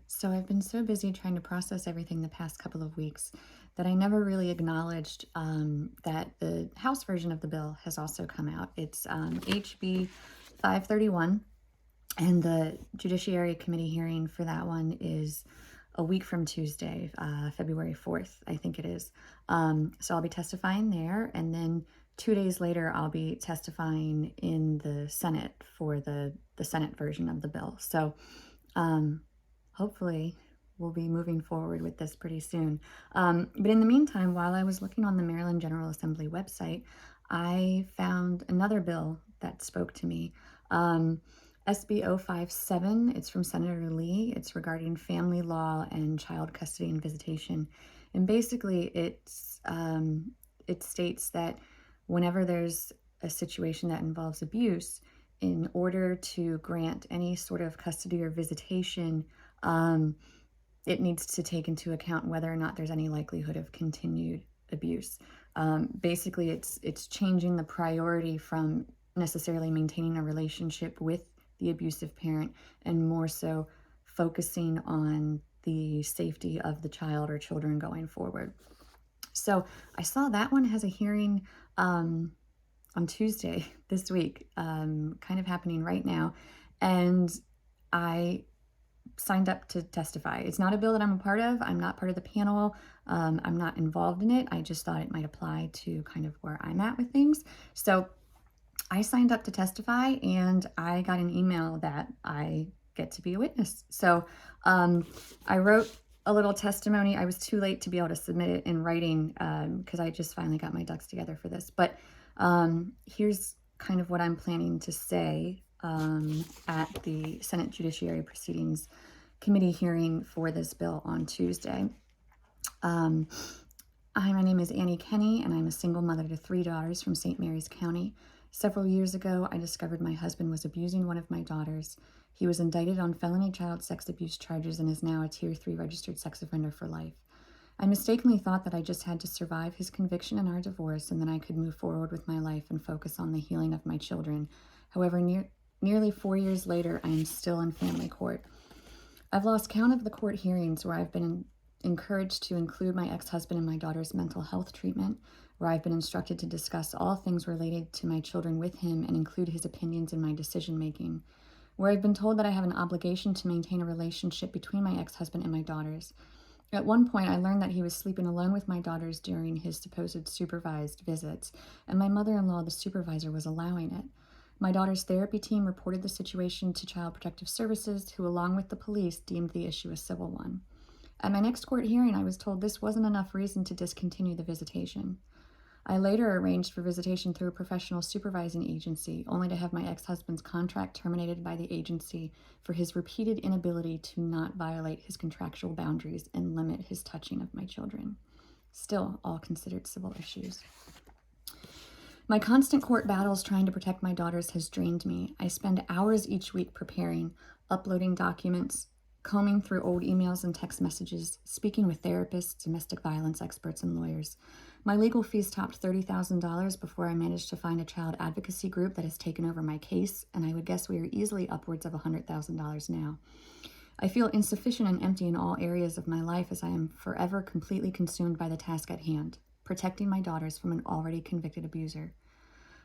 So I've been so busy trying to process everything the past couple of weeks that I never really acknowledged that the House version of the bill has also come out. It's HB 531, and the Judiciary Committee hearing for that one is a week from Tuesday, February 4th, I think it is. So I'll be testifying there, and then 2 days later, I'll be testifying in the Senate for the Senate version of the bill. So um, hopefully we'll be moving forward with this pretty soon. But in the meantime, while I was looking on the Maryland General Assembly website, I found another bill that spoke to me. SB 057, it's from Senator Lee. It's regarding family law and child custody and visitation. And basically, it states that whenever there's a situation that involves abuse, in order to grant any sort of custody or visitation, um, it needs to take into account whether or not there's any likelihood of continued abuse. Basically, it's changing the priority from necessarily maintaining a relationship with the abusive parent and more so focusing on the safety of the child or children going forward. So I saw that one has a hearing on Tuesday this week, kind of happening right now. And I signed up to testify. It's not a bill that I'm a part of. I'm not part of the panel. I'm not involved in it. I just thought it might apply to kind of where I'm at with things. So I signed up to testify, and I got an email that I get to be a witness. So I wrote a little testimony. I was too late to be able to submit it in writing because I just finally got my ducks together for this. But here's kind of what I'm planning to say at the Senate Judiciary Proceedings Committee hearing for this bill on Tuesday. Hi, my name is Annie Kenny, and I'm a single mother to 3 daughters from St. Mary's County. Several years ago, I discovered my husband was abusing one of my daughters. He was indicted on felony child sex abuse charges and is now a Tier 3 registered sex offender for life. I mistakenly thought that I just had to survive his conviction and our divorce, and then I could move forward with my life and focus on the healing of my children. However, nearly 4 years later, I am still in family court. I've lost count of the court hearings where I've been encouraged to include my ex-husband in my daughter's mental health treatment, where I've been instructed to discuss all things related to my children with him and include his opinions in my decision-making, where I've been told that I have an obligation to maintain a relationship between my ex-husband and my daughters. At one point, I learned that he was sleeping alone with my daughters during his supposed supervised visits, and my mother-in-law, the supervisor, was allowing it. My daughter's therapy team reported the situation to Child Protective Services, who, along with the police, deemed the issue a civil one. At my next court hearing, I was told this wasn't enough reason to discontinue the visitation. I later arranged for visitation through a professional supervising agency, only to have my ex-husband's contract terminated by the agency for his repeated inability to not violate his contractual boundaries and limit his touching of my children. Still, all considered civil issues. My constant court battles trying to protect my daughters has drained me. I spend hours each week preparing, uploading documents, combing through old emails and text messages, speaking with therapists, domestic violence experts, and lawyers. My legal fees topped $30,000 before I managed to find a child advocacy group that has taken over my case, and I would guess we are easily upwards of $100,000 now. I feel insufficient and empty in all areas of my life as I am forever completely consumed by the task at hand, protecting my daughters from an already convicted abuser.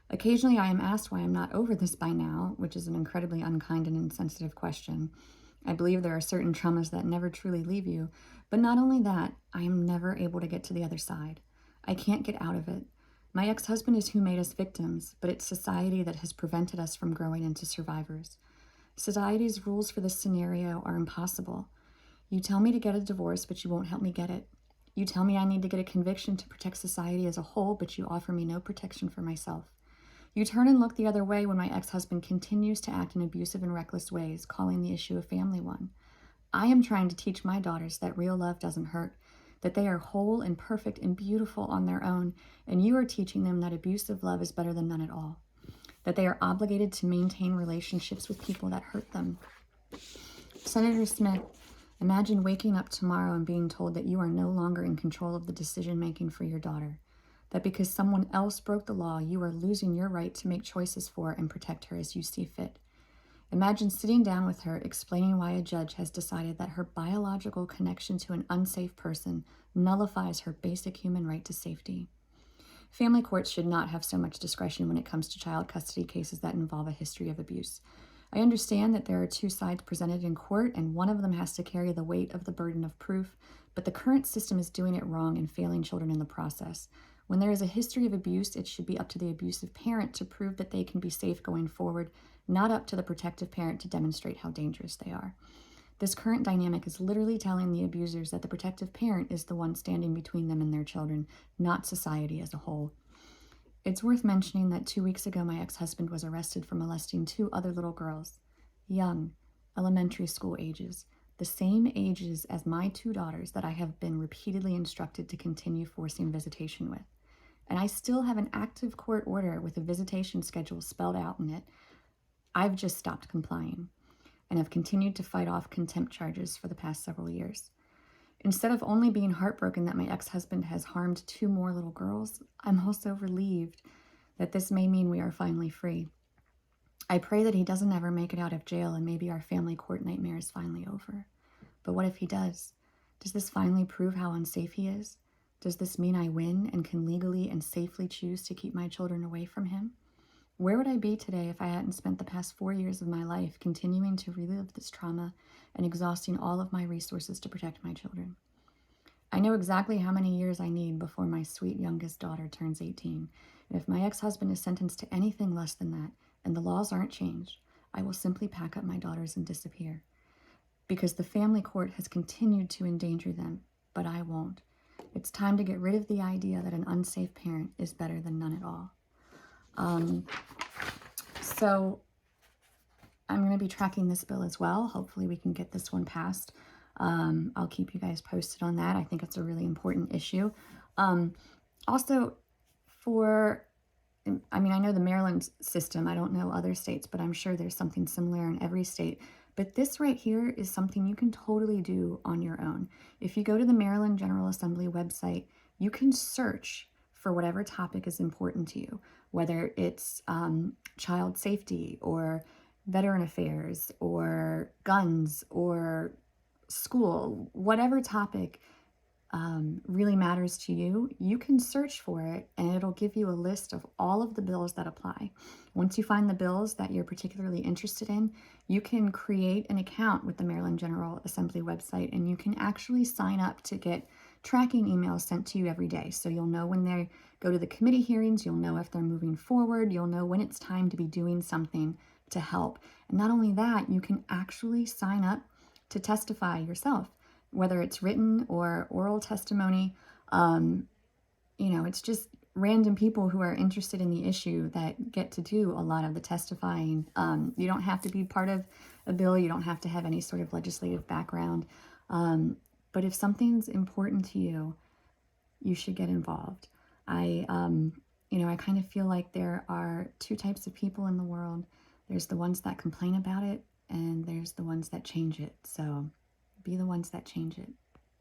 Occasionally I am asked why I'm not over this by now, which is an incredibly unkind and insensitive question. I believe there are certain traumas that never truly leave you, but not only that, I am never able to get to the other side. I can't get out of it. My ex-husband is who made us victims, but it's society that has prevented us from growing into survivors. Society's rules for this scenario are impossible. You tell me to get a divorce, but you won't help me get it. You tell me I need to get a conviction to protect society as a whole, but you offer me no protection for myself. You turn and look the other way when my ex-husband continues to act in abusive and reckless ways, calling the issue a family one. I am trying to teach my daughters that real love doesn't hurt, that they are whole and perfect and beautiful on their own, and you are teaching them that abusive love is better than none at all, that they are obligated to maintain relationships with people that hurt them. Senator Smith, imagine waking up tomorrow and being told that you are no longer in control of the decision-making for your daughter, that because someone else broke the law, you are losing your right to make choices for and protect her as you see fit. Imagine sitting down with her, explaining why a judge has decided that her biological connection to an unsafe person nullifies her basic human right to safety. Family courts should not have so much discretion when it comes to child custody cases that involve a history of abuse. I understand that there are two sides presented in court, and one of them has to carry the weight of the burden of proof, but the current system is doing it wrong and failing children in the process. When there is a history of abuse, it should be up to the abusive parent to prove that they can be safe going forward, not up to the protective parent to demonstrate how dangerous they are. This current dynamic is literally telling the abusers that the protective parent is the one standing between them and their children, not society as a whole. It's worth mentioning that 2 weeks ago, my ex-husband was arrested for molesting 2 other little girls, young, elementary school ages, the same ages as my 2 daughters that I have been repeatedly instructed to continue forcing visitation with. And I still have an active court order with a visitation schedule spelled out in it. I've just stopped complying and have continued to fight off contempt charges for the past several years. Instead of only being heartbroken that my ex-husband has harmed 2 more little girls, I'm also relieved that this may mean we are finally free. I pray that he doesn't ever make it out of jail and maybe our family court nightmare is finally over. But what if he does? Does this finally prove how unsafe he is? Does this mean I win and can legally and safely choose to keep my children away from him? Where would I be today if I hadn't spent the past 4 years of my life continuing to relive this trauma and exhausting all of my resources to protect my children? I know exactly how many years I need before my sweet youngest daughter turns 18. And if my ex-husband is sentenced to anything less than that, and the laws aren't changed, I will simply pack up my daughters and disappear. Because the family court has continued to endanger them, but I won't. It's time to get rid of the idea that an unsafe parent is better than none at all. So I'm going to be tracking this bill as well. Hopefully we can get this one passed. I'll keep you guys posted on that. I think it's a really important issue. Also, I know the Maryland system. I don't know other states, but I'm sure there's something similar in every state. But this right here is something you can totally do on your own. If you go to the Maryland General Assembly website, you can search for whatever topic is important to you, whether it's child safety or veteran affairs or guns or school, whatever topic really matters to you, you can search for it and it'll give you a list of all of the bills that apply. Once you find the bills that you're particularly interested in, you can create an account with the Maryland General Assembly website and you can actually sign up to get tracking emails sent to you every day. So you'll know when they go to the committee hearings, you'll know if they're moving forward, you'll know when it's time to be doing something to help. And not only that, you can actually sign up to testify yourself, whether it's written or oral testimony. It's just random people who are interested in the issue that get to do a lot of the testifying. You don't have to be part of a bill. You don't have to have any sort of legislative background. But if something's important to you, you should get involved. I kind of feel like there are 2 types of people in the world. There's the ones that complain about it, and there's the ones that change it. So be the ones that change it.